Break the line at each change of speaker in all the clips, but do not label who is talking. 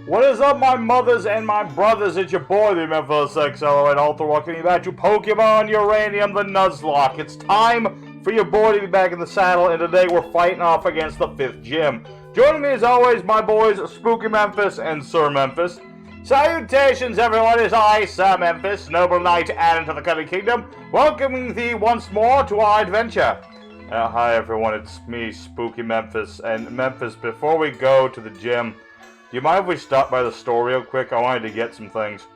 What is up, my mothers and my brothers? It's your boy, the Memphis XO, and Alter, welcoming you back to Pokémon Uranium, the Nuzlocke. It's time for your boy to be back in the saddle, and today we're fighting off against the 5th gym. Joining me as always, my boys, Spooky Memphis and Sir Memphis. Salutations, everyone, it's I, Sir Memphis, noble knight added to the Cunning Kingdom, welcoming thee once more to our adventure. Hi everyone, it's me, Spooky Memphis, and Memphis, before we go to the gym, do you mind if we stop by the store real quick? I wanted to get some things.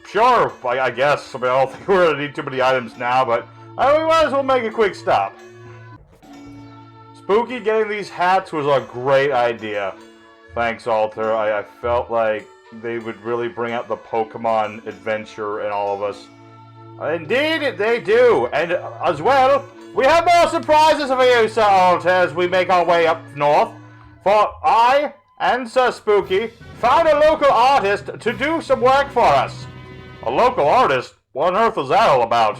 Sure, I guess. I mean, I don't think we're going to need too many items now, but we might as well make a quick stop. Spooky, getting these hats was a great idea. Thanks, Alter. I felt like they would really bring out the Pokemon adventure in all of us. Indeed, they do. And as well, we have more surprises for you, Sir Alter, as we make our way up north. For I and Sir Spooky found a local artist to do some work for us. A local artist? What on earth is that all about?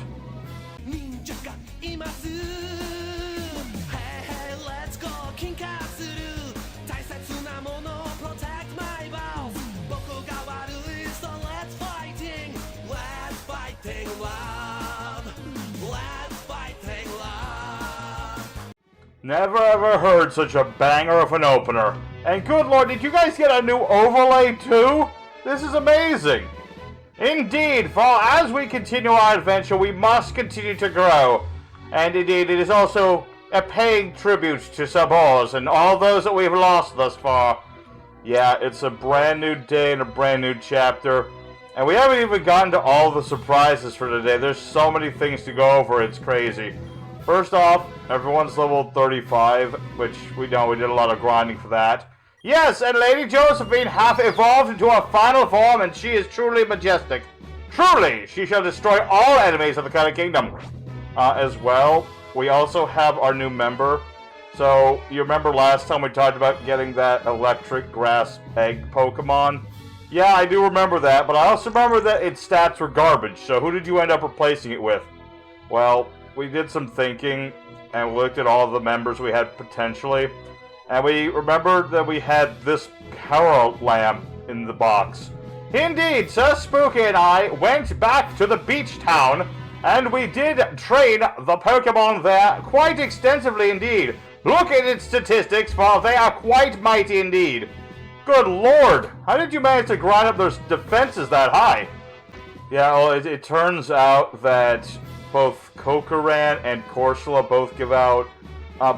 Never ever heard such a banger of an opener. And good lord, did you guys get a new overlay too? This is amazing. Indeed, for as we continue our adventure, we must continue to grow. And indeed, it is also a paying tribute to Sabors and all those that we've lost thus far. Yeah, it's a brand new day and a brand new chapter. And we haven't even gotten to all the surprises for today. There's so many things to go over, it's crazy. First off, everyone's level 35, which we know we did a lot of grinding for that. Yes, and Lady Josephine hath evolved into her final form, and she is truly majestic. Truly, she shall destroy all enemies of the Cunning Kingdom. As well, we also have our new member. So, you remember last time we talked about getting that electric grass egg Pokemon? Yeah, I do remember that, but I also remember that its stats were garbage, so who did you end up replacing it with? Well, we did some thinking, and we looked at all the members we had potentially, and we remembered that we had this Carol lamp in the box. Indeed, Sir Spooky and I went back to the beach town, and we did train the Pokemon there quite extensively indeed. Look at its statistics, for they are quite mighty indeed. Good lord, how did you manage to grind up those defenses that high? Yeah, well, it turns out that both Kokoran and Corsola both give out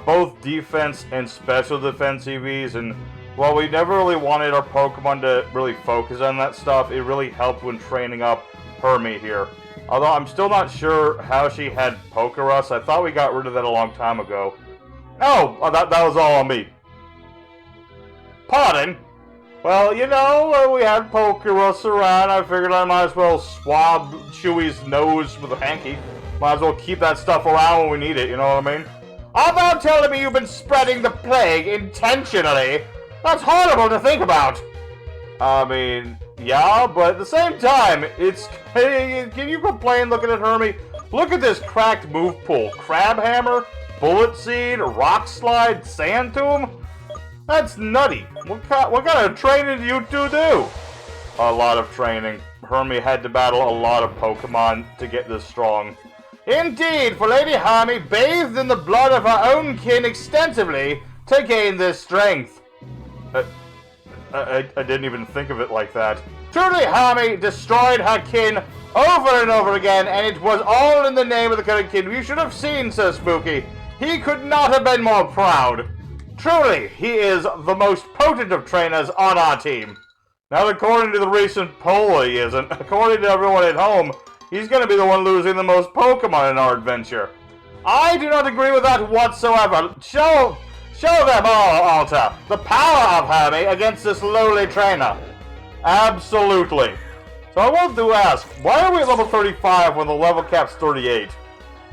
both defense and special defense EVs, and while we never really wanted our Pokemon to really focus on that stuff, it really helped when training up Hermie here. Although I'm still not sure how she had Pokerus. I thought we got rid of that a long time ago. Oh, that was all on me. Pardon? Well, you know, we had Pokerus around. I figured I might as well swab Chewy's nose with a hanky. Might as well keep that stuff around when we need it, you know what I mean? About telling me you've been spreading the plague intentionally? That's horrible to think about! I mean, yeah, but at the same time, it's... Can you complain looking at Hermie? Look at this cracked move pool. Crab Hammer, Bullet Seed, Rock Slide, Sand Tomb? That's nutty. What kind of training do you two do? A lot of training. Hermie had to battle a lot of Pokemon to get this strong. Indeed, for Lady Hermie bathed in the blood of her own kin extensively to gain this strength. I didn't even think of it like that. Truly, Hermie destroyed her kin over and over again, and it was all in the name of the Cunning Kingdom. You should have seen Sir Spooky. He could not have been more proud. Truly, he is the most potent of trainers on our team. Not according to the recent poll, he isn't. According to everyone at home, he's going to be the one losing the most Pokemon in our adventure. I do not agree with that whatsoever. Show them all, Alter, the power of Hermie against this lowly trainer. Absolutely. So I want to ask, why are we at level 35 when the level cap's 38?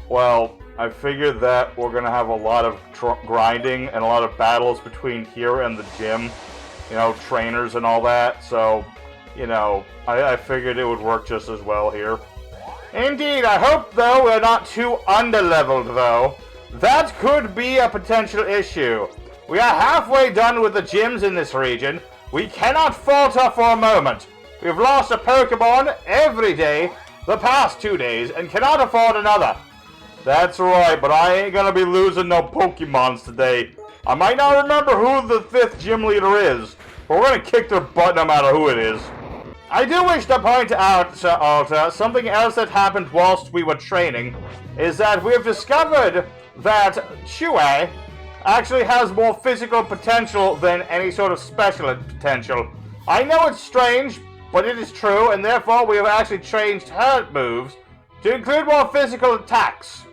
Well, I figured that we're going to have a lot of grinding and a lot of battles between here and the gym. You know, trainers and all that. So, you know, I figured it would work just as well here. Indeed, I hope, though, we're not too underleveled, though. That could be a potential issue. We are halfway done with the gyms in this region, We cannot falter for a moment. We've lost a Pokemon every day the past 2 days and cannot afford another. That's right, but I ain't gonna be losing no Pokemons today. I might not remember who the 5th gym leader is, but we're gonna kick their butt no matter who it is. I do wish to point out, Sir Alta, something else that happened whilst we were training, is that we have discovered that Shuei actually has more physical potential than any sort of special potential. I know it's strange, but it is true, and therefore we have actually changed her moves to include more physical attacks.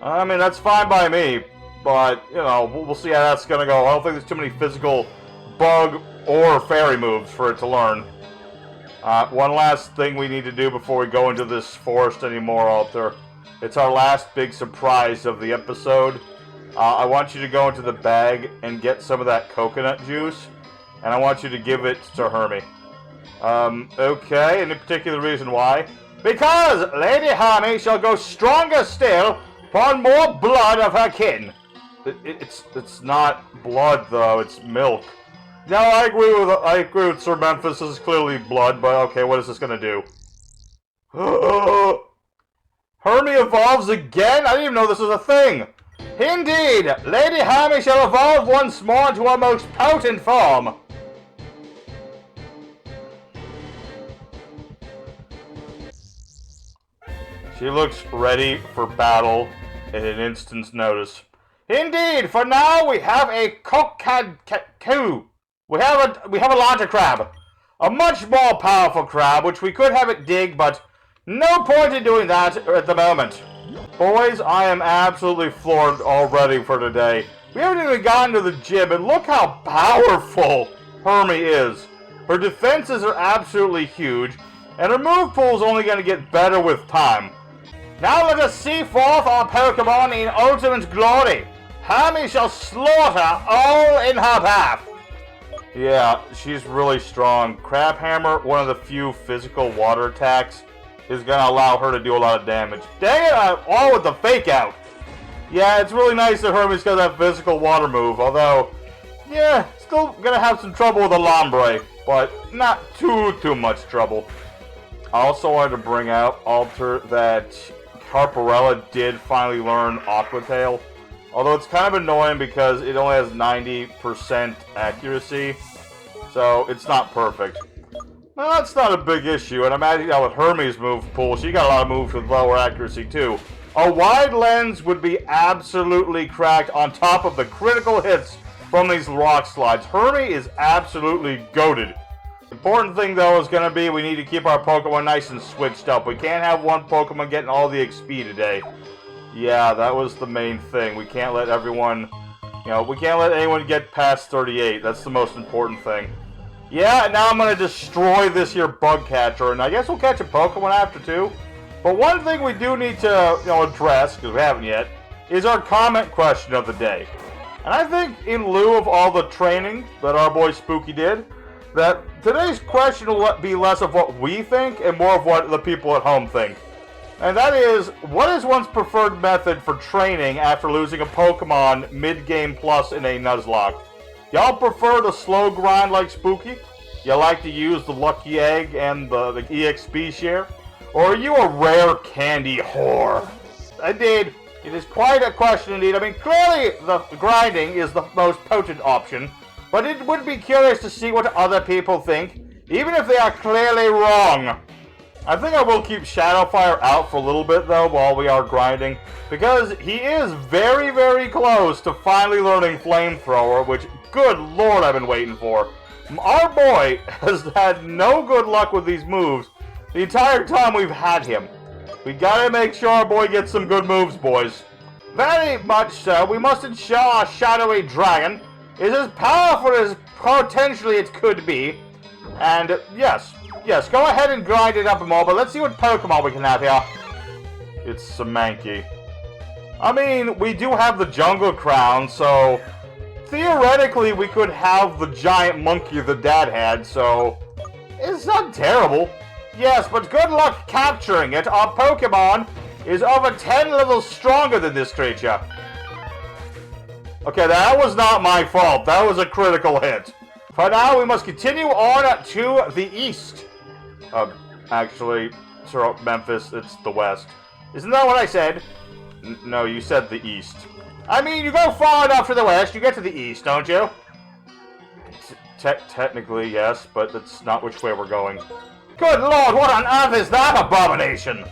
I mean, that's fine by me, but, you know, we'll see how that's gonna go. I don't think there's too many physical bug or fairy moves for it to learn. One last thing we need to do before we go into this forest anymore, Alter. It's our last big surprise of the episode. I want you to go into the bag and get some of that coconut juice, and I want you to give it to Hermie. Okay, any particular reason why? Because Lady Hermie shall go stronger still upon more blood of her kin. It's not blood, though, it's milk. No, I agree with Sir Memphis. This is clearly blood, but okay, what is this gonna do? Hermie evolves again? I didn't even know this was a thing. Indeed, Lady Hermie shall evolve once more into her most potent form. She looks ready for battle in an instant's notice. Indeed, for now we have a cockadoo. We have a larger crab. A much more powerful crab, which we could have it dig, but no point in doing that at the moment. Boys, I am absolutely floored already for today. We haven't even gotten to the gym, and look how powerful Hermie is. Her defenses are absolutely huge, and her move pool is only going to get better with time. Now let us see forth our Pokemon in ultimate glory. Hermie shall slaughter all in her path. Yeah, she's really strong. Crab Hammer, one of the few physical water attacks, is going to allow her to do a lot of damage. Dang it, all with the fake out. Yeah, it's really nice that Hermie's got that physical water move, although, yeah, still going to have some trouble with the Lombre, but not too much trouble. I also wanted to bring out, Alter, that Harparella did finally learn Aqua Tail. Although it's kind of annoying because it only has 90% accuracy, so it's not perfect. Well, that's not a big issue, and imagine that with Hermie's move pool, she got a lot of moves with lower accuracy too. A wide lens would be absolutely cracked on top of the critical hits from these rock slides. Hermie is absolutely goated. The important thing, though, is going to be we need to keep our Pokemon nice and switched up. We can't have one Pokemon getting all the XP today. Yeah, that was the main thing. We can't let everyone, we can't let anyone get past 38. That's the most important thing. Yeah, and now I'm going to destroy this here bug catcher, and I guess we'll catch a Pokemon after, too. But one thing we do need to, address, because we haven't yet, is our comment question of the day. And I think in lieu of all the training that our boy Spooky did, that today's question will be less of what we think and more of what the people at home think. And that is, what is one's preferred method for training after losing a Pokemon mid-game plus in a Nuzlocke? Y'all prefer the slow grind like Spooky? You like to use the Lucky Egg and the EXP share? Or are you a rare candy whore? Indeed, it is quite a question indeed. I mean, clearly the grinding is the most potent option, but it would be curious to see what other people think, even if they are clearly wrong. I think I will keep Shadowfire out for a little bit, though, while we are grinding, because he is very, very close to finally learning Flamethrower, which, good lord, I've been waiting for. Our boy has had no good luck with these moves the entire time we've had him. We gotta make sure our boy gets some good moves, boys. Very much so. We must ensure our shadowy dragon is as powerful as potentially it could be. And yes, go ahead and grind it up more, but let's see what Pokemon we can have here. It's Samankey. I mean, we do have the Jungle Crown, so theoretically we could have the giant monkey the dad had, so it's not terrible. Yes, but good luck capturing it. Our Pokemon is over 10 levels stronger than this creature. Okay, that was not my fault. That was a critical hit. For now, we must continue on to the east. Actually, Sir Memphis, it's the west. Isn't that what I said? No, you said the east. I mean, you go far enough to the west, you get to the east, don't you? Technically, yes, but that's not which way we're going. Good lord, what on earth is that abomination?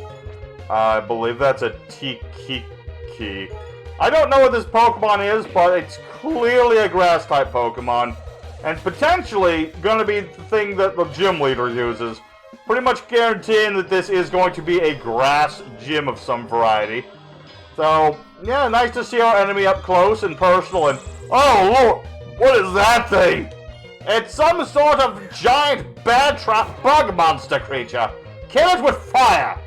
I believe that's a Tiki. I don't know what this Pokemon is, but it's clearly a grass-type Pokemon. And potentially going to be the thing that the gym leader uses. Pretty much guaranteeing that this is going to be a grass gym of some variety. So, yeah, nice to see our enemy up close and personal. And oh, lord, what is that thing? It's some sort of giant bear trap bug monster creature. Kill it with fire!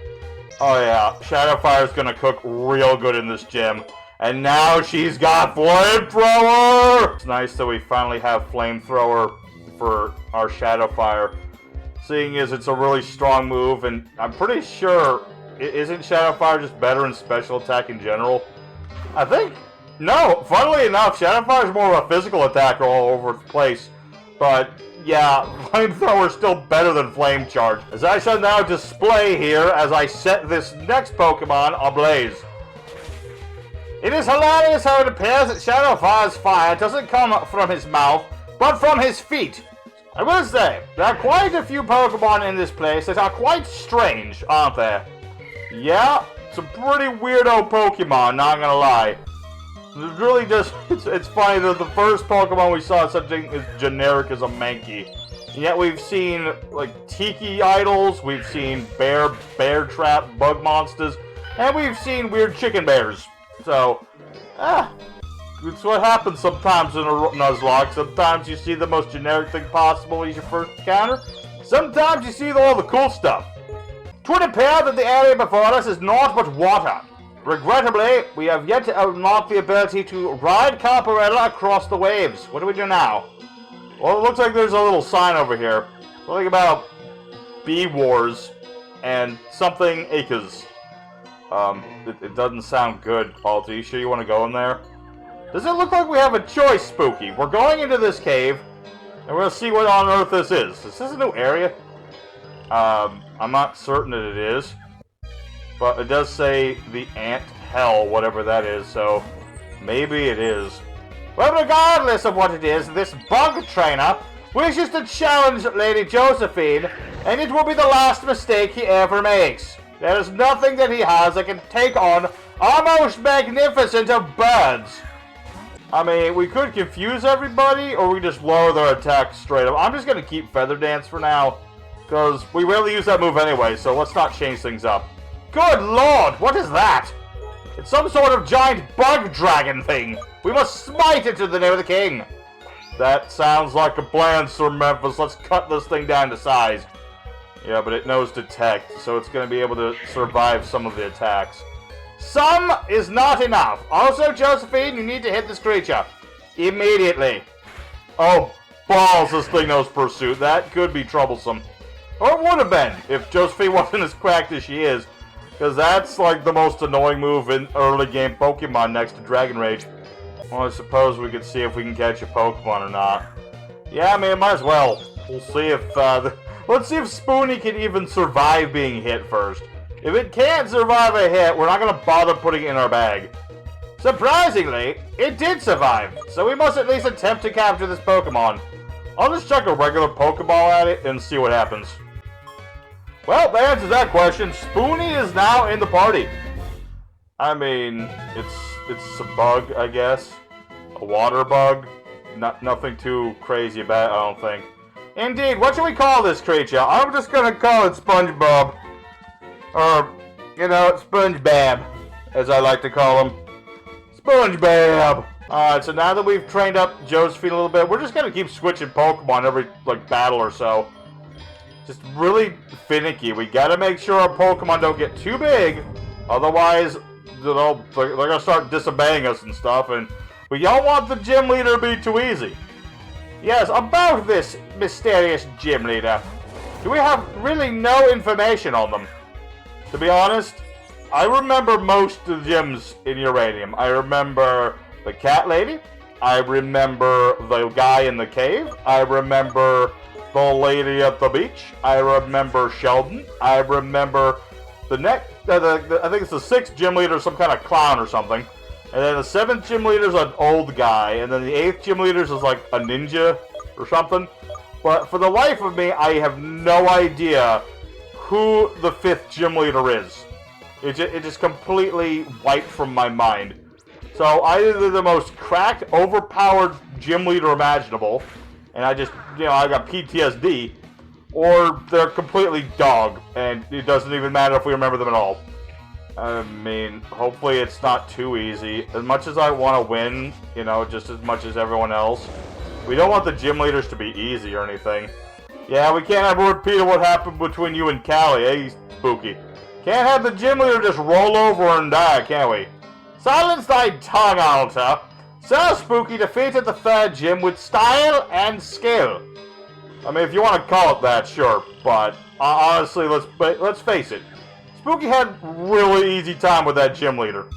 Oh yeah, Shadow Fire's gonna cook real good in this gym. And now she's got Flamethrower! It's nice that we finally have Flamethrower for our Shadow Fire. Seeing as it's a really strong move, and I'm pretty sure, isn't Shadow Fire just better in special attack in general? I think, no, funnily enough, Shadow Fire is more of a physical attacker all over the place. But, yeah, Flamethrower is still better than Flame Charge. As I shall now display here as I set this next Pokemon ablaze. It is hilarious how it appears that Shadow Fire's fire doesn't come from his mouth, but from his feet. I will say, there are quite a few Pokemon in this place that are quite strange, aren't there? Yeah, it's a pretty weirdo Pokemon, not gonna lie. It really just, it's funny that the first Pokemon we saw something as generic as a Mankey. And yet we've seen, like, Tiki idols, we've seen bear trap bug monsters, and we've seen weird chicken bears. So, it's what happens sometimes in a Nuzlocke. Sometimes you see the most generic thing possible as your first encounter. Sometimes you see all the cool stuff. It would appear that the area before us is naught but water. Regrettably, we have yet to unlock the ability to ride Caparella across the waves. What do we do now? Well, it looks like there's a little sign over here. Something about Bee Wars and something acres. It doesn't sound good, Paul. Are you sure you want to go in there? Does it look like we have a choice, Spooky? We're going into this cave, and we're going to see what on earth this is. Is this a new area? I'm not certain that it is. But it does say the Ant Hell, whatever that is, so maybe it is. Well, regardless of what it is, this bug trainer wishes to challenge Lady Josephine, and it will be the last mistake he ever makes. There is nothing that he has that can take on our most magnificent of birds. I mean, we could confuse everybody, or we just lower their attack straight up. I'm just going to keep Feather Dance for now, because we rarely use that move anyway, so let's not change things up. Good lord, what is that? It's some sort of giant bug dragon thing. We must smite it in the name of the king. That sounds like a plan, Sir Memphis. Let's cut this thing down to size. Yeah, but it knows detect, so it's going to be able to survive some of the attacks. Some is not enough. Also, Josephine, you need to hit this creature. Immediately. Oh, balls, this thing knows Pursuit. That could be troublesome. Or it would have been, if Josephine wasn't as cracked as she is. Because that's like the most annoying move in early game Pokemon next to Dragon Rage. Well, I suppose we could see if we can catch a Pokemon or not. Yeah, I mean, might as well. We'll see if, let's see if Spoony can even survive being hit first. If it can't survive a hit, we're not going to bother putting it in our bag. Surprisingly, it did survive, so we must at least attempt to capture this Pokemon. I'll just chuck a regular Pokeball at it and see what happens. Well, that answers that question. Spoony is now in the party. I mean, it's a bug, I guess. A water bug. Nothing too crazy about it, I don't think. Indeed, what should we call this creature? I'm just gonna call it SpongeBob. Or, you know, SpongeBob, as I like to call him. SpongeBob! Alright, so now that we've trained up Josephine a little bit, we're just gonna keep switching Pokemon every, like, battle or so. Just really finicky. We gotta make sure our Pokemon don't get too big, otherwise, they're gonna start disobeying us and stuff, and we don't want the gym leader to be too easy. Yes, about this mysterious gym leader, do we have really no information on them? To be honest, I remember most of the gyms in Uranium. I remember the cat lady, I remember the guy in the cave. I remember the lady at the beach. I remember Sheldon. I remember the I think it's the 6th gym leader, some kind of clown or something. And then the 7th gym leader is an old guy. And then the 8th gym leader is like a ninja or something. But for the life of me, I have no idea who the 5th gym leader is. It just completely wiped from my mind. So either the most cracked, overpowered gym leader imaginable, and I just, I got PTSD, or they're completely dog, and it doesn't even matter if we remember them at all. I mean, hopefully it's not too easy. As much as I want to win, just as much as everyone else, we don't want the gym leaders to be easy or anything. Yeah, we can't have a repeat of what happened between you and Callie, eh, Spooky? Can't have the gym leader just roll over and die, can we? Silence thy tongue, Alta. Sir Spooky defeated the 3rd gym with style and skill. I mean, if you want to call it that, sure, but honestly, let's face it. Spooky had really easy time with that gym leader.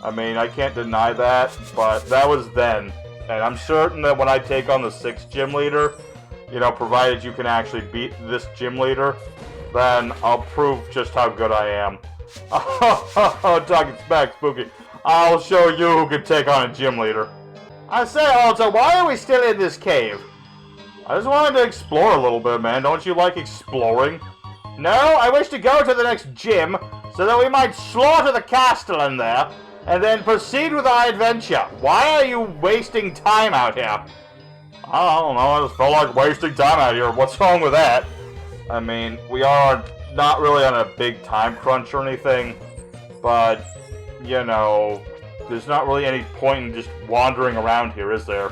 I mean, I can't deny that, but that was then. And I'm certain that when I take on the 6th gym leader, provided you can actually beat this gym leader, then I'll prove just how good I am. Oh, talking smack, Spooky. I'll show you who can take on a gym leader. I say, Alta, why are we still in this cave? I just wanted to explore a little bit, man. Don't you like exploring? No, I wish to go to the next gym, so that we might slaughter the castellan there, and then proceed with our adventure. Why are you wasting time out here? I don't know, I just felt like wasting time out here. What's wrong with that? I mean, we are not really on a big time crunch or anything, but, there's not really any point in just wandering around here, is there?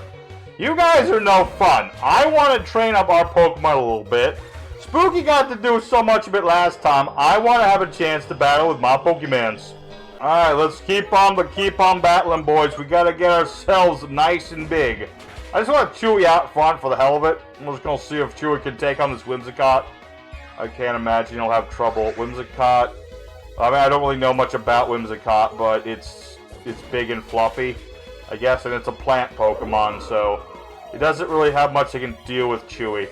You guys are no fun. I want to train up our Pokemon a little bit. Spooky got to do so much of it last time. I want to have a chance to battle with my Pokemons. Alright, let's keep on battling, boys. We gotta get ourselves nice and big. I just want Chewy out front for the hell of it. I'm just gonna see if Chewy can take on this Whimsicott. I can't imagine he'll have trouble. Whimsicott. I mean, I don't really know much about Whimsicott, but it's big and fluffy, I guess, and it's a plant Pokemon, so it doesn't really have much that can deal with Chewy.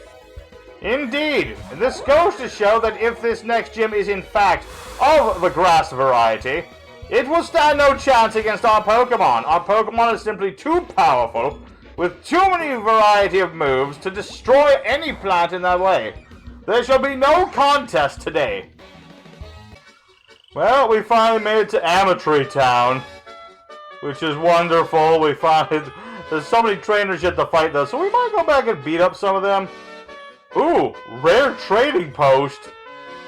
Indeed! And this goes to show that if this next gym is in fact of the grass variety, it will stand no chance against our Pokemon. Our Pokemon is simply too powerful, with too many variety of moves, to destroy any plant in that way. There shall be no contest today. Well, we finally made it to Amtree Town, which is wonderful. There's so many trainers yet to fight though, so we might go back and beat up some of them. Ooh, rare trading post.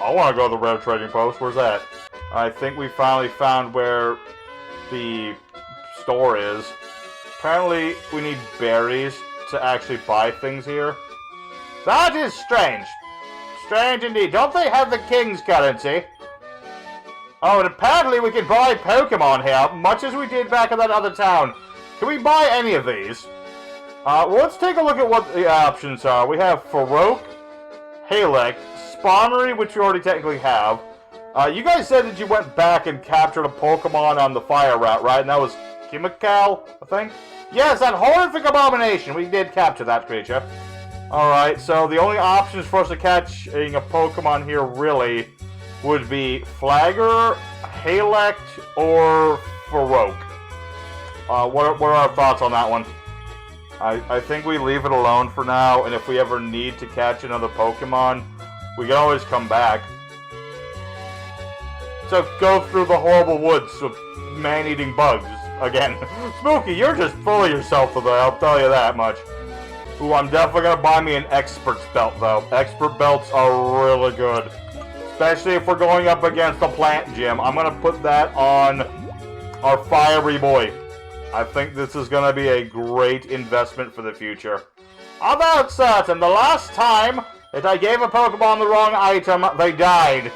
I want to go to the rare trading post. Where's that? I think we finally found where the store is. Apparently, we need berries to actually buy things here. That is strange. Strange indeed. Don't they have the king's currency? Oh, and apparently we can buy Pokemon here, much as we did back in that other town. Can we buy any of these? Well, let's take a look at what the options are. We have Farouk, Halek, Spawnery, which we already technically have. You guys said that you went back and captured a Pokemon on the fire route, right? And that was Chemical, I think? Yes, that horrific abomination. We did capture that creature. Alright, so the only options for us to catch a Pokemon here, really, would be Flagger, Halect, or Farouk. What are our thoughts on that one? I think we leave it alone for now, and if we ever need to catch another Pokemon, we can always come back. So go through the horrible woods of man-eating bugs again. Spooky, you're just full of yourself today, I'll tell you that much. Ooh, I'm definitely gonna buy me an Expert's belt, though. Expert belts are really good. Especially if we're going up against a plant gym. I'm gonna put that on our fiery boy. I think this is gonna be a great investment for the future. About certain, the last time that I gave a Pokemon the wrong item, they died.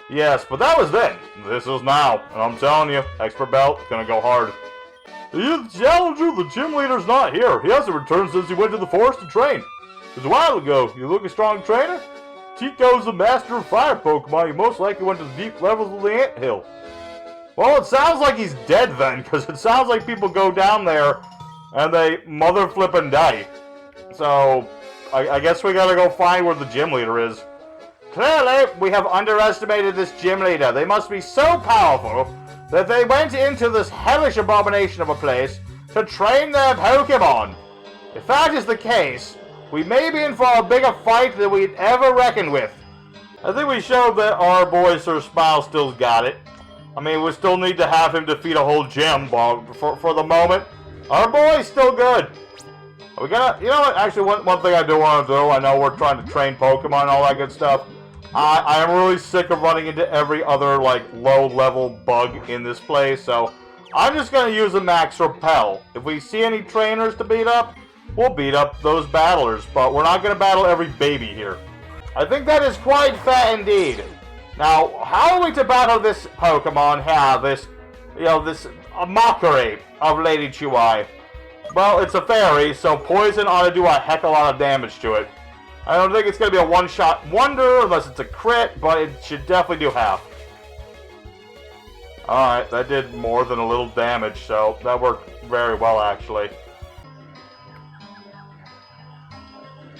Yes, but that was then. This is now. And I'm telling you, Expert Belt, gonna go hard. The challenger, the gym leader's not here. He hasn't returned since he went to the forest to train. It was a while ago. You look a strong trainer? Tico's the master of fire Pokemon. He most likely went to the deep levels of the anthill. Well, it sounds like he's dead then, because it sounds like people go down there and they mother flippin' die. So, I guess we gotta go find where the gym leader is. Clearly, we have underestimated this gym leader. They must be so powerful that they went into this hellish abomination of a place to train their Pokémon. If that is the case, we may be in for a bigger fight than we'd ever reckoned with. I think we showed that our boy Sir Smile still's got it. I mean, we still need to have him defeat a whole gym, but for the moment, our boy's still good. We gotta, you know what, actually one thing I do want to do, I know we're trying to train Pokemon and all that good stuff. I am really sick of running into every other, like, low-level bug in this place, so I'm just gonna use a Max Repel. If we see any trainers to beat up, we'll beat up those battlers, but we're not gonna battle every baby here. I think that is quite fair indeed. Now, how are we to battle this Pokemon here, this, you know, this mockery of Lady Chihuahua? Well, it's a fairy, so poison ought to do a heck of a lot of damage to it. I don't think it's going to be a one-shot wonder unless it's a crit, but it should definitely do half. Alright, that did more than a little damage, so that worked very well, actually.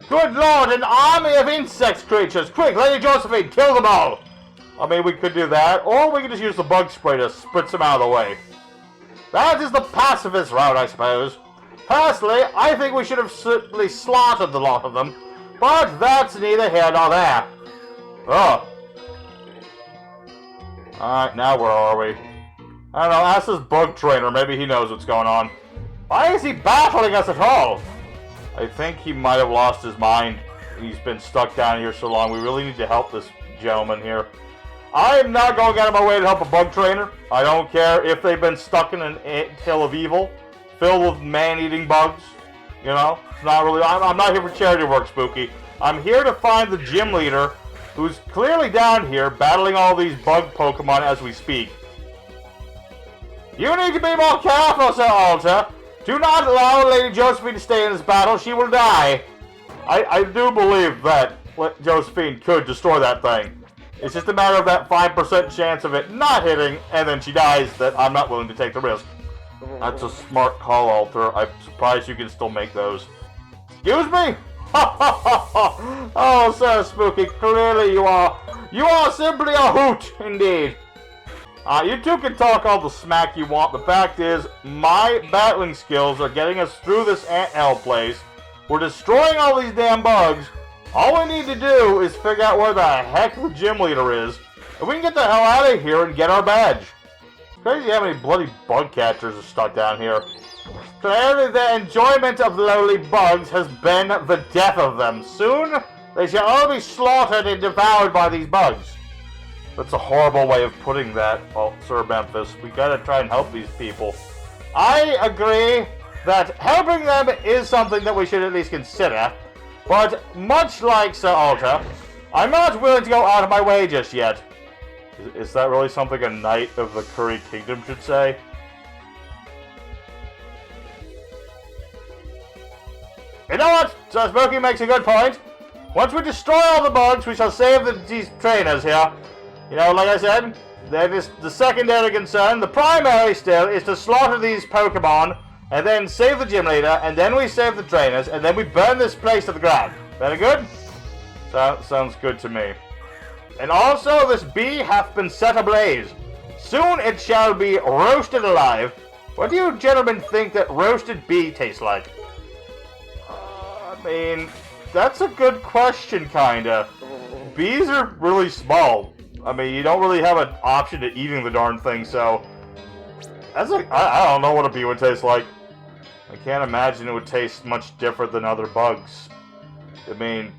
Good lord, an army of insect creatures! Quick, Lady Josephine, kill them all! I mean, we could do that, or we could just use the bug spray to spritz them out of the way. That is the pacifist route, I suppose. Personally, I think we should have simply slaughtered the lot of them. But that's neither here nor there. Oh. Alright, now where are we? I don't know, ask this bug trainer, maybe he knows what's going on. Why is he battling us at all? I think he might have lost his mind. He's been stuck down here so long. We really need to help this gentleman here. I'm not going out of my way to help a bug trainer. I don't care if they've been stuck in an ant-hill of evil, filled with man-eating bugs. You know, it's not really. I'm not here for charity work, Spooky. I'm here to find the gym leader, who's clearly down here battling all these bug Pokemon as we speak. You need to be more careful, Sir Alter. Do not allow Lady Josephine to stay in this battle. She will die. I do believe that Josephine could destroy that thing. It's just a matter of that 5% chance of it not hitting, and then she dies, that I'm not willing to take the risk. That's a smart call, Alter. I'm surprised you can still make those. Excuse me? Oh, Sir Spooky, clearly you are simply a hoot, indeed. You two can talk all the smack you want. The fact is, my battling skills are getting us through this ant-hill place. We're destroying all these damn bugs. All we need to do is figure out where the heck the gym leader is, and we can get the hell out of here and get our badge. It's crazy how many bloody bug catchers are stuck down here. Clearly the enjoyment of lowly bugs has been the death of them. Soon, they shall all be slaughtered and devoured by these bugs. That's a horrible way of putting that, Sir Memphis. We gotta try and help these people. I agree that helping them is something that we should at least consider, but much like Sir Alter, I'm not willing to go out of my way just yet. Is that really something a knight of the Curry Kingdom should say? You know what? Sir Spooky makes a good point. Once we destroy all the bugs, we shall save these trainers here. You know, like I said, that is the secondary concern. The primary still is to slaughter these Pokemon, and then save the gym leader, and then we save the trainers, and then we burn this place to the ground. Very good? Sounds good to me. And also this bee hath been set ablaze. Soon it shall be roasted alive. What do you gentlemen think that roasted bee tastes like? I mean, that's a good question, kinda. Bees are really small. I mean, you don't really have an option to eating the darn thing, so... I don't know what a bee would taste like. I can't imagine it would taste much different than other bugs. I mean,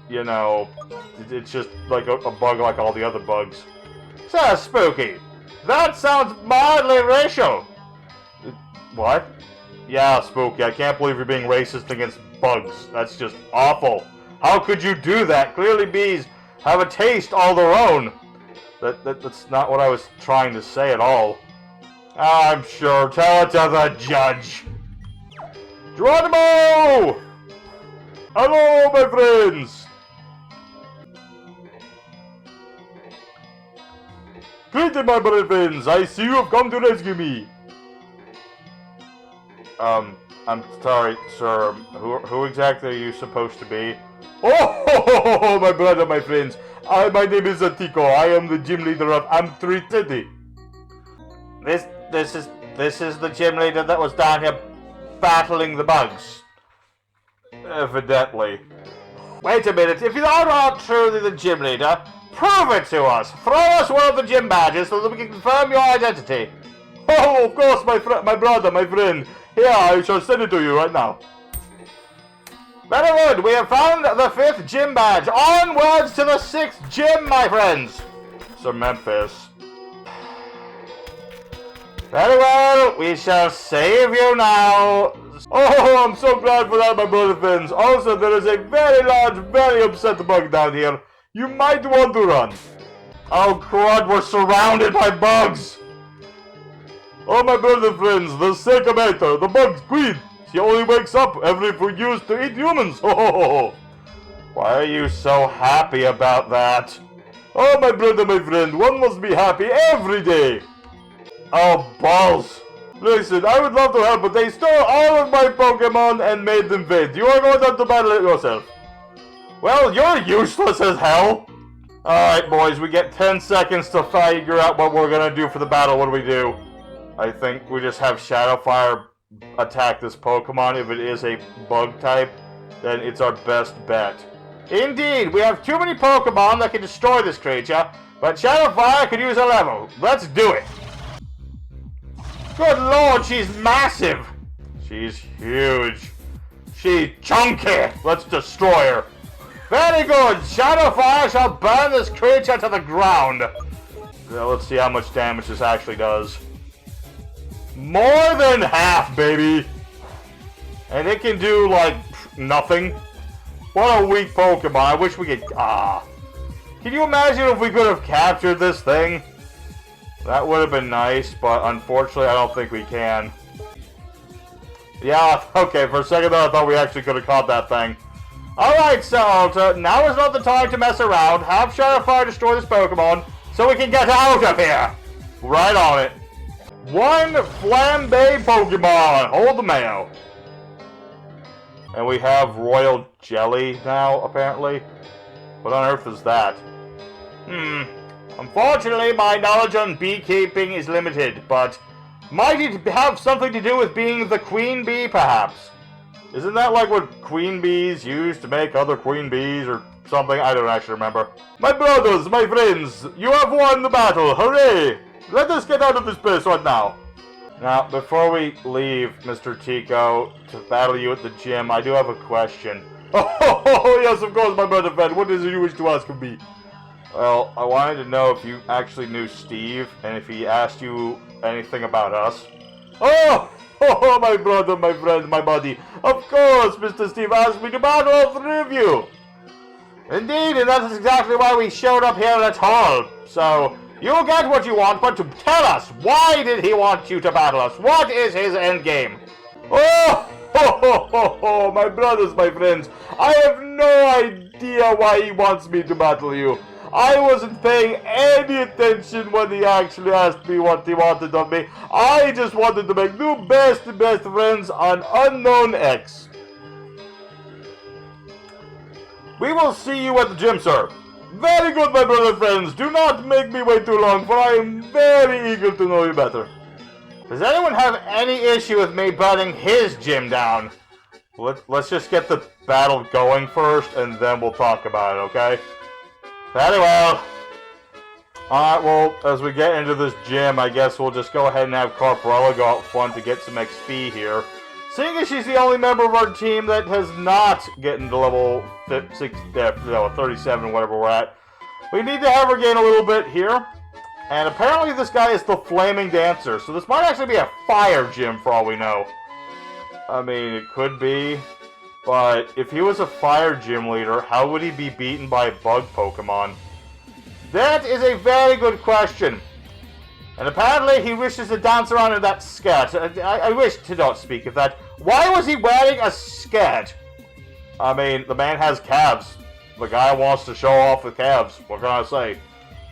you know, it's just like a bug like all the other bugs. Sir Spooky, that sounds mildly racial. What? Yeah, Spooky, I can't believe you're being racist against bugs. That's just awful. How could you do that? Clearly bees have a taste all their own. That's not what I was trying to say at all. I'm sure. Tell it to the judge. Geronimo! Hello, my friends! Greeting, my friends! I see you have come to rescue me! I'm sorry, sir. Who exactly are you supposed to be? Oh, my brother, my friends. My name is Tico. I am the gym leader of Amtree Town. This is the gym leader that was down here battling the bugs. Evidently. Wait a minute. If you are truly the gym leader, prove it to us. Throw us one of the gym badges so that we can confirm your identity. Oh, of course, my brother, my friend. Here, I shall send it to you right now. Very good. We have found the 5th gym badge. Onwards to the 6th gym, my friends. Sir Memphis. Very well. We shall save you now. Oh, I'm so glad for that, my brother friends. Also, there is a very large, very upset bug down here. You might want to run. Oh, crud. We're surrounded by bugs. Oh, my brother friends, the Secomator, the bug's queen. She only wakes up every few years to eat humans. Oh, why are you so happy about that? Oh, my brother, my friend, one must be happy every day. Oh, balls. Listen, I would love to help, but they stole all of my Pokemon and made them faint. You are going to have to battle it yourself. Well, you're useless as hell. Alright, boys, we get 10 seconds to figure out what we're going to do for the battle. What do we do? I think we just have Shadow Fire attack this Pokemon. If it is a bug type, then it's our best bet. Indeed, we have too many Pokemon that can destroy this creature, but Shadow Fire could use a level. Let's do it. Good lord, she's massive. She's huge. She's chunky. Let's destroy her. Very good. Shadow Fire shall burn this creature to the ground. Now, let's see how much damage this actually does. More than half, baby! And it can do, like, nothing. What a weak Pokemon. I wish we could... Can you imagine if we could have captured this thing? That would have been nice, but unfortunately I don't think we can. Yeah, okay, for a second there I thought we actually could have caught that thing. Alright, so, now is not the time to mess around. Have Shadow Fire destroy this Pokemon so we can get out of here! Right on it. One flambe Pokemon! Hold the mayo. And we have Royal Jelly now, apparently. What on earth is that? Unfortunately, my knowledge on beekeeping is limited, but might it have something to do with being the queen bee, perhaps? Isn't that like what queen bees use to make other queen bees or something? I don't actually remember. My brothers, my friends, you have won the battle! Hooray! Let us get out of this place right now. Now, before we leave, Mr. Tico, to battle you at the gym, I do have a question. Oh, yes, of course, my brother friend. What is it you wish to ask of me? Well, I wanted to know if you actually knew Steve, and if he asked you anything about us. Oh, my brother, my friend, my buddy. Of course, Mr. Steve asked me to battle all 3 of you. Indeed, and that is exactly why we showed up here at all. So... you'll get what you want, but to tell us, why did he want you to battle us? What is his endgame? Oh, my brothers, my friends, I have no idea why he wants me to battle you. I wasn't paying any attention when he actually asked me what he wanted of me. I just wanted to make new best friends on Unknown X. We will see you at the gym, sir. Very good, my brother friends. Do not make me wait too long, for I am very eager to know you better. Does anyone have any issue with me burning his gym down? Let's just get the battle going first, and then we'll talk about it, okay? Very well. Alright, well, as we get into this gym, I guess we'll just go ahead and have Carparella go out front to get some XP here. Seeing as she's the only member of our team that has not gotten to level 37, whatever we're at, we need to have her gain a little bit here. And apparently this guy is the Flaming Dancer, so this might actually be a fire gym for all we know. I mean, it could be, but if he was a fire gym leader, how would he be beaten by a bug Pokemon? That is a very good question. And apparently he wishes to dance around in that skirt. I wish to not speak of that. Why was he wearing a skirt? I mean, the man has calves. The guy wants to show off the calves. What can I say?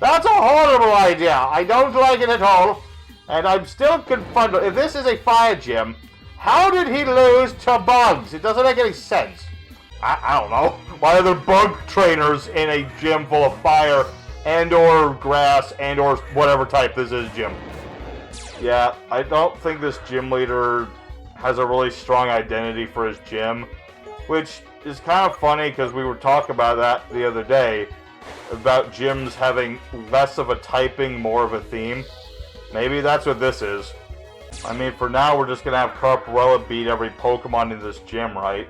That's a horrible idea. I don't like it at all. And I'm still confronted. If this is a fire gym, How did he lose to bugs? It doesn't make any sense. I don't know. Why are there bug trainers in a gym full of fire and or grass and or whatever type this is gym? Yeah, I don't think this gym leader has a really strong identity for his gym, which is kind of funny because we were talking about that the other day, about gyms having less of a typing, more of a theme. Maybe that's what this is. I mean, for now, we're just going to have Carparella beat every Pokemon in this gym, right?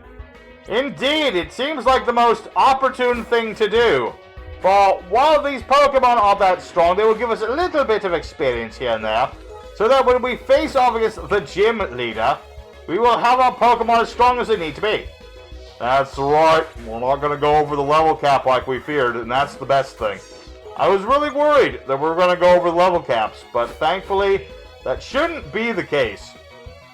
Indeed, it seems like the most opportune thing to do. For while these Pokemon aren't that strong, they will give us a little bit of experience here and there, so that when we face off against the gym leader, we will have our Pokemon as strong as they need to be. That's right, we're not going to go over the level cap like we feared, and that's the best thing. I was really worried that we were going to go over the level caps, but thankfully, that shouldn't be the case.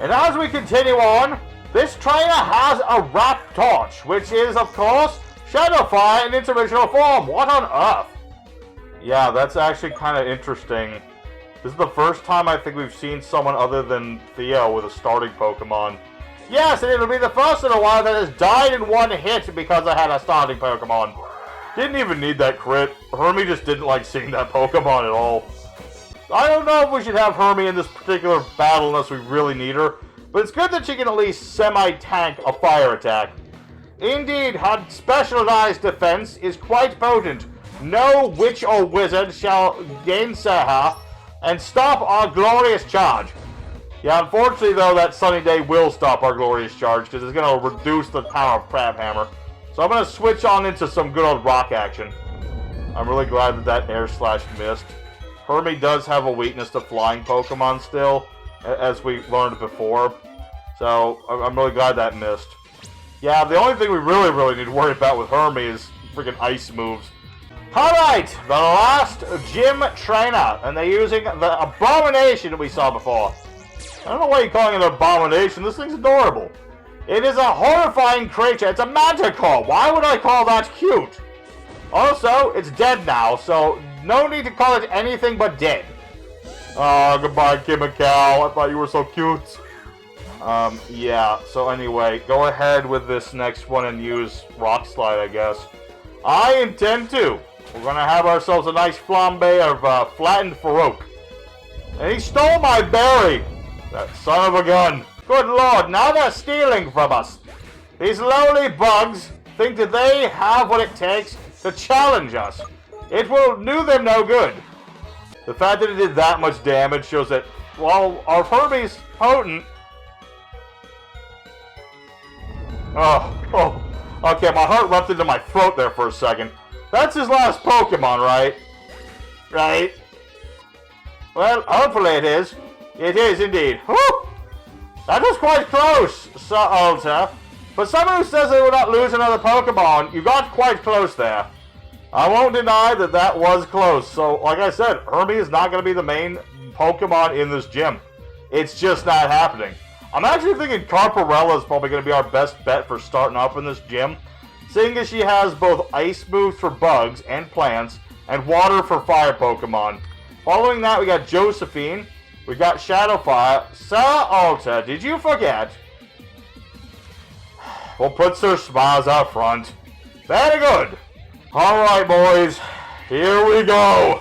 And as we continue on, this trainer has a Rap Torch, which is, of course, Shadow Fire in its original form. What on earth? Yeah, that's actually kind of interesting. This is the first time I think we've seen someone other than Theo with a starting Pokemon. Yes, and it'll be the first in a while that has died in one hit because I had a starting Pokemon. Didn't even need that crit. Hermie just didn't like seeing that Pokemon at all. I don't know if we should have Hermie in this particular battle unless we really need her, but it's good that she can at least semi-tank a fire attack. Indeed, her specialized defense is quite potent. No witch or wizard shall gainsay her and stop our glorious charge. Yeah, unfortunately though, that sunny day will stop our glorious charge because it's going to reduce the power of Crabhammer. So I'm going to switch on into some good old rock action. I'm really glad that that Air Slash missed. Hermie does have a weakness to flying Pokemon still, as we learned before. So I'm really glad that missed. Yeah, the only thing we really need to worry about with Hermie is freaking ice moves. Alright, the last gym trainer, and they're using the Abomination that we saw before. I don't know why you're calling it an Abomination, this thing's adorable. It is a horrifying creature, it's a Manticore, why would I call that cute? Also, it's dead now, so no need to call it anything but dead. Oh, goodbye, Kim and Cal, I thought you were so cute. Yeah, so anyway, go ahead with this next one and use Rock Slide, I guess. I intend to. We're gonna have ourselves a nice flambe of flattened Farouk. And he stole my berry! That son of a gun. Good lord, now they're stealing from us. These lowly bugs think that they have what it takes to challenge us. It will do them no good. The fact that it did that much damage shows that, while our Hermie's potent... Oh, okay, my heart leapt into my throat there for a second. That's his last Pokemon, right? Right? Well, hopefully it is. It is indeed. Whew! That was quite close, Sir Alta. For someone who says they will not lose another Pokemon, you got quite close there. I won't deny that that was close. So, like I said, Hermie is not going to be the main Pokemon in this gym. It's just not happening. I'm actually thinking Carparella is probably going to be our best bet for starting up in this gym, seeing as she has both ice moves for bugs and plants, and water for fire Pokemon. Following that, we got Josephine, we got Shadow Fire. Sir Alta, did you forget? We'll put Sir Smiles out front. Very good. Alright, boys, here we go.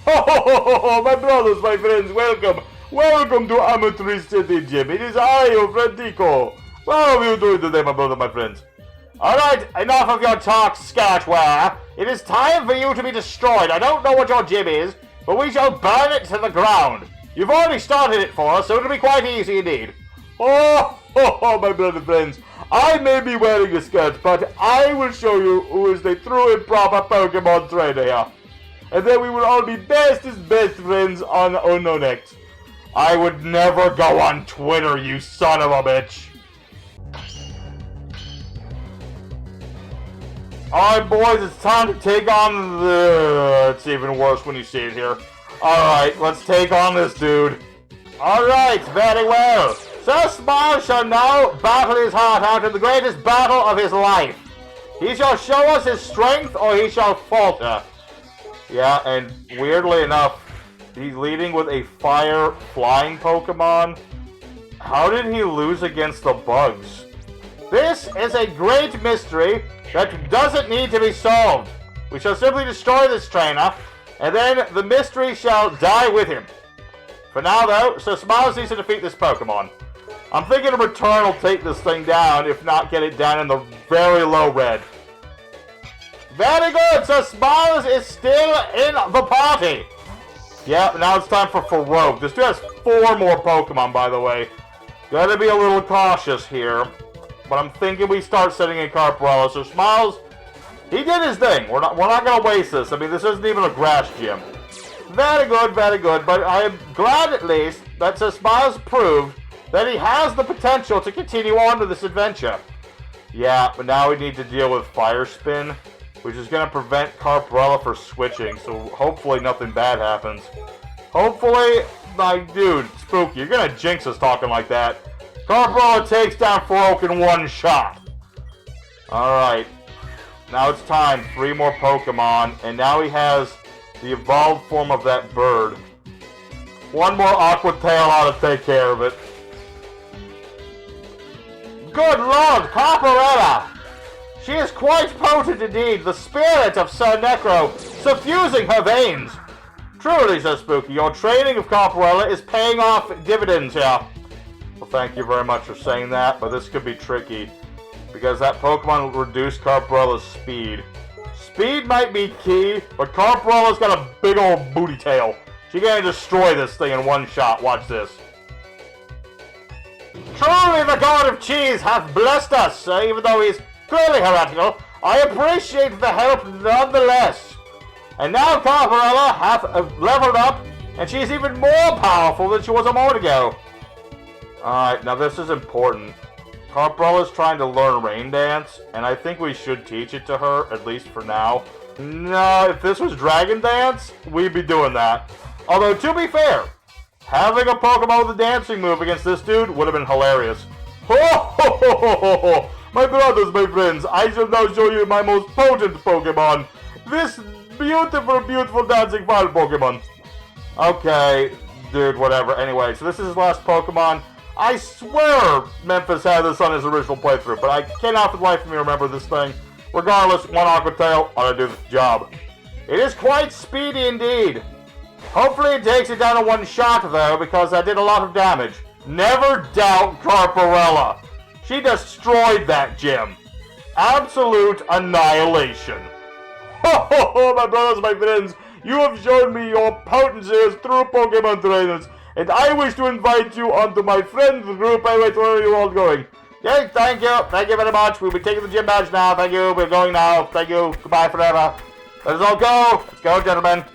Oh, my brothers, my friends, welcome. Welcome to Amtree City Gym. It is I, your friend Tico. How are you doing today, my brother, my friends? Alright, enough of your talk, Scatware. It is time for you to be destroyed. I don't know what your gym is, but we shall burn it to the ground. You've already started it for us, so it'll be quite easy indeed. Oh, my brother friends. I may be wearing a skirt, but I will show you who is the true and proper Pokemon trainer here. And then we will all be bestest best friends on Unonext. I would never go on Twitter, you son of a bitch. Alright, boys, it's time to take on the... It's even worse when you see it here. Alright, let's take on this dude. Alright, very well. Sir Smile shall now battle his heart out in the greatest battle of his life. He shall show us his strength, or he shall falter. Yeah, and weirdly enough, he's leading with a fire flying Pokemon. How did he lose against the bugs? This is a great mystery that doesn't need to be solved. We shall simply destroy this trainer, and then the mystery shall die with him. For now, though, so Smiles needs to defeat this Pokemon. I'm thinking a return will take this thing down, if not get it down in the very low red. Very good, so Smiles is still in the party. Yeah, now it's time for Farouk. This dude has 4 more Pokemon, by the way. Gotta be a little cautious here. But I'm thinking we start setting in Carparella. So Smiles, he did his thing. We're not gonna waste this. I mean, this isn't even a grass gym. Very good, very good. But I am glad at least that Smiles proved that he has the potential to continue on with this adventure. Yeah, but now we need to deal with Fire Spin, which is gonna prevent Carparella from switching. So hopefully nothing bad happens. Hopefully, like, dude, Spooky, you're gonna jinx us talking like that. Carparella takes down Farouk in 1 shot. Alright. Now it's time. 3 more Pokemon. And now he has the evolved form of that bird. 1 more Aqua Tail ought to take care of it. Good lord, Carparella! She is quite potent indeed. The spirit of Sir Necro suffusing her veins. Truly, says Spooky, your training of Carparella is paying off dividends here. Well, thank you very much for saying that, but this could be tricky. Because that Pokemon will reduce Carparella's speed. Speed might be key, but Carparella's got a big old booty tail. She's gonna destroy this thing in 1 shot. Watch this. Truly the God of Cheese hath blessed us, even though he's clearly heretical. I appreciate the help nonetheless. And now Carparella hath leveled up, and she's even more powerful than she was a moment ago. Alright, now this is important. Carparella's trying to learn Rain Dance, and I think we should teach it to her, at least for now. No, if this was Dragon Dance, we'd be doing that. Although, to be fair, having a Pokemon with a dancing move against this dude would have been hilarious. Ho ho ho ho ho ho! My brothers, my friends, I shall now show you my most potent Pokemon. This beautiful, beautiful dancing fire Pokemon. Okay, dude, whatever. Anyway, so this is his last Pokemon. I swear Memphis had this on his original playthrough, but I cannot for the life of me remember this thing. Regardless, 1 Aqua Tail ought to do the job. It is quite speedy indeed. Hopefully it takes it down in 1 shot, though, because I did a lot of damage. Never doubt Carparella. She destroyed that gym. Absolute annihilation. Ho ho ho, my brothers, my friends. You have shown me your potency as true Pokemon trainers, and I wish to invite you onto my friends group. I wait, where are you all going? Yes, thank you. Thank you very much. We'll be taking the gym badge now. Thank you. We're going now. Thank you. Goodbye forever. Let us all go. Let's go, gentlemen.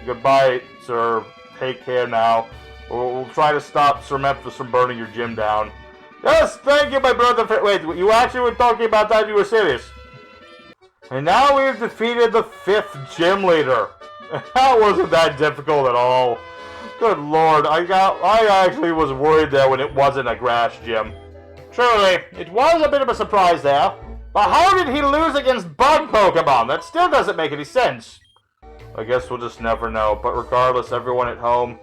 Goodbye, sir. Take care now. We'll try to stop Sir Memphis from burning your gym down. Yes, thank you, my brother. Wait, you actually were talking about that? You were serious? And now we've defeated the 5th gym leader. That wasn't that difficult at all. Good lord, I actually was worried there when it wasn't a grass gym. Truly, it was a bit of a surprise there. But how did he lose against bug Pokemon? That still doesn't make any sense. I guess we'll just never know. But regardless, everyone at home,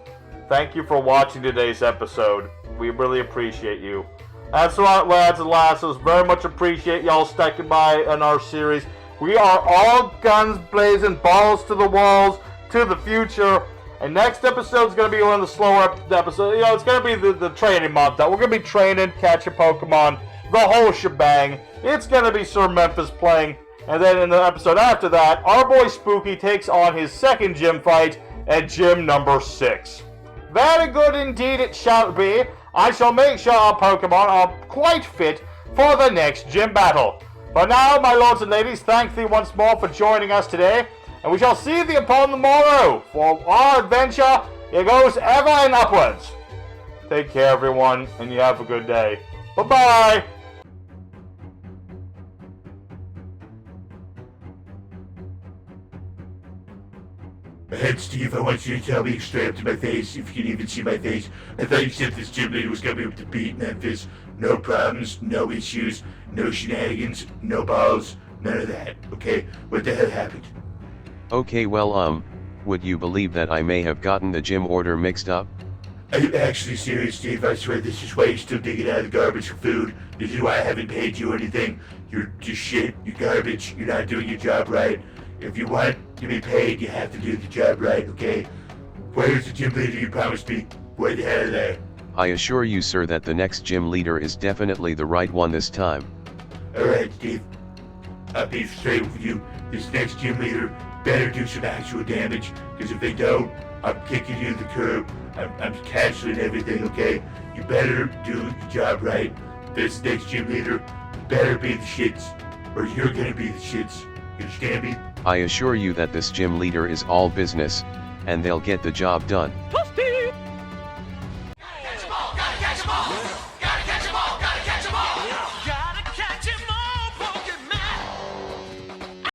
thank you for watching today's episode. We really appreciate you. That's right, lads and lasses. Very much appreciate y'all sticking by in our series. We are all guns blazing, balls to the walls, to the future. And next episode is going to be one of the slower episodes. You know, it's going to be the training month. We're going to be training, catching Pokemon, the whole shebang. It's going to be Sir Memphis playing. And then in the episode after that, our boy Spooky takes on his 2nd gym fight at gym number 6. Very good indeed it shall be. I shall make sure our Pokemon are quite fit for the next gym battle. But now, my lords and ladies, thank thee once more for joining us today. And we shall see thee upon the morrow. For our adventure, it goes ever and upwards. Take care, everyone, and you have a good day. Bye-bye.
Ahead, Steve, I want you to tell me straight up to my face, if you can even see my face. I thought you said this gym leader was going to be able to beat Memphis. No problems, no issues, no shenanigans, no balls, none of that, okay? What the hell happened?
Okay, well, would you believe that I may have gotten the gym order mixed up?
I'm actually serious, Steve. I swear this is why you're still digging out of the garbage for food. This is why I haven't paid you anything. You're just shit. You're garbage. You're not doing your job right. If you want to be paid, you have to do the job right, okay? Where's the gym leader you promised me? Where the hell are they?
I assure you, sir, that the next gym leader is definitely the right one this time.
Alright, Steve. I'll be straight with you. This next gym leader better do some actual damage, because if they don't, I'm kicking you to the curb. I'm canceling everything, okay? You better do your job right. This next gym leader better be the shits, or you're gonna be the shits. You understand me?
I assure you that this gym leader is all business, and they'll get the job done.